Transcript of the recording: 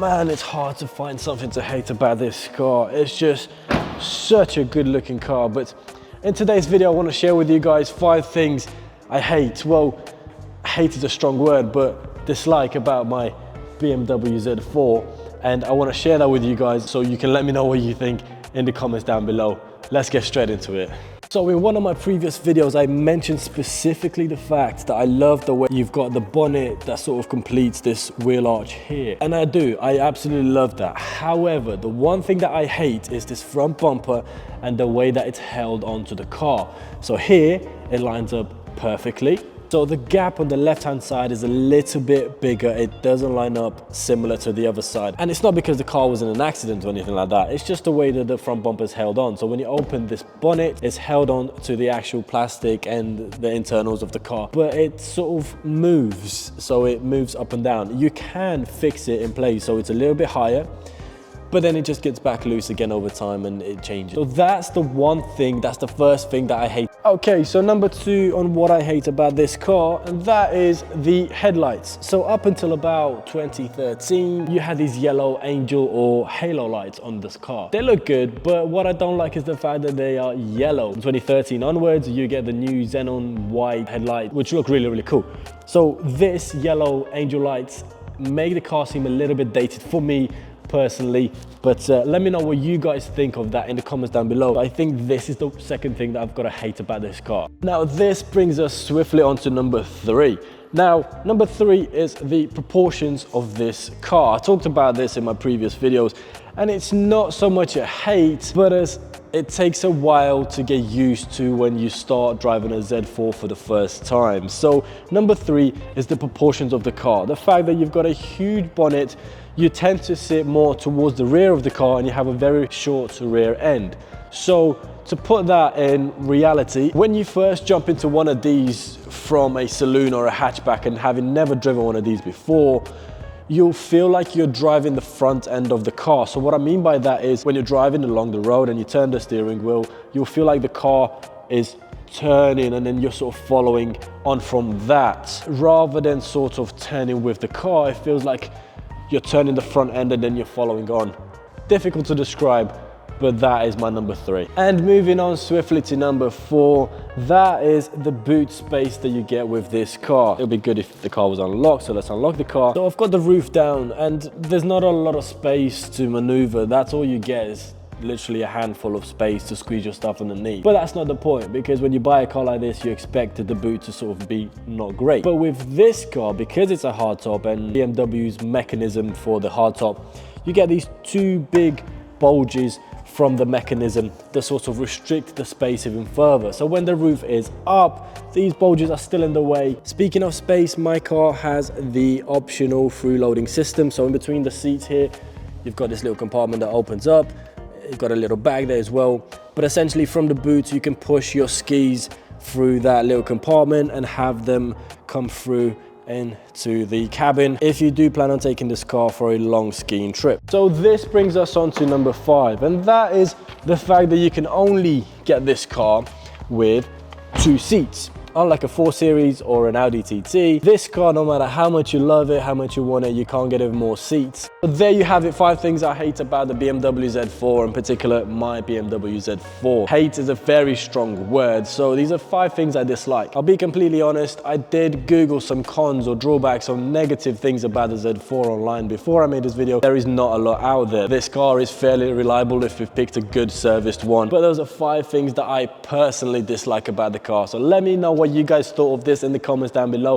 man, it's hard to find something to hate about this car. It's just such a good looking car. But in today's video, I want to share with you guys 5 things I hate. Well, hate is a strong word, but dislike about my Bmw Z4. And I want to share that with you guys so you can let me know what you think in the comments down below. Let's get straight into it. So in one of my previous videos, I mentioned specifically the fact that I love the way you've got the bonnet that sort of completes this wheel arch here. And I do, I absolutely love that. However, the one thing that I hate is this front bumper and the way that it's held onto the car. So here, it lines up perfectly. So the gap on the left-hand side is a little bit bigger. It doesn't line up similar to the other side. And it's not because the car was in an accident or anything like that. It's just the way that the front bumper is held on. So when you open this bonnet, it's held on to the actual plastic and the internals of the car. But it sort of moves. So it moves up and down. You can fix it in place so it's a little bit higher, but then it just gets back loose again over time and it changes. So that's the one thing, that's the first thing that I hate. Okay, so number 2 on what I hate about this car, and that is the headlights. So up until about 2013, you had these yellow angel or halo lights on this car. They look good, but what I don't like is the fact that they are yellow. From 2013 onwards, you get the new xenon white headlight, which look really, really cool. So this yellow angel lights make the car seem a little bit dated for me personally, but let me know what you guys think of that in the comments down below. I think this is the second thing that I've got to hate about this car. Now this brings us swiftly on to number 3. Now number 3 is the proportions of this car. I talked about this in my previous videos, and it's not so much a hate, but as it takes a while to get used to when you start driving a Z4 for the first time. So number 3 is the proportions of the car. The fact that you've got a huge bonnet, you tend to sit more towards the rear of the car and you have a very short rear end. So to put that in reality, when you first jump into one of these from a saloon or a hatchback and having never driven one of these before, you'll feel like you're driving the front end of the car. So what I mean by that is when you're driving along the road and you turn the steering wheel, you'll feel like the car is turning and then you're sort of following on from that. Rather than sort of turning with the car, it feels like you're turning the front end and then you're following on. Difficult to describe, but that is my number 3. And moving on swiftly to number 4, that is the boot space that you get with this car. It would be good if the car was unlocked, so let's unlock the car. So I've got the roof down and there's not a lot of space to maneuver. That's all you get is literally a handful of space to squeeze your stuff underneath. But that's not the point, because when you buy a car like this, you expect the boot to sort of be not great. But with this car, because it's a hardtop and BMW's mechanism for the hardtop, you get these 2 big bulges from the mechanism that sort of restrict the space even further. So when the roof is up, these bulges are still in the way. Speaking of space, my car has the optional through loading system. So in between the seats here, you've got this little compartment that opens up. You've got a little bag there as well. But essentially from the boot, you can push your skis through that little compartment and have them come through into the cabin if you do plan on taking this car for a long skiing trip. So this brings us on to number 5, and that is the fact that you can only get this car with 2 seats. Unlike a 4 Series or an Audi TT, this car, no matter how much you love it, how much you want it, you can't get it with more seats. But there you have it, 5 things I hate about the BMW Z4, in particular my BMW Z4. Hate is a very strong word, so these are 5 things I dislike. I'll be completely honest, I did Google some cons or drawbacks or negative things about the Z4 online before I made this video. There is not a lot out there. This car is fairly reliable if you've picked a good serviced one, but those are 5 things that I personally dislike about the car. So let me know what you guys thought of this in the comments down below.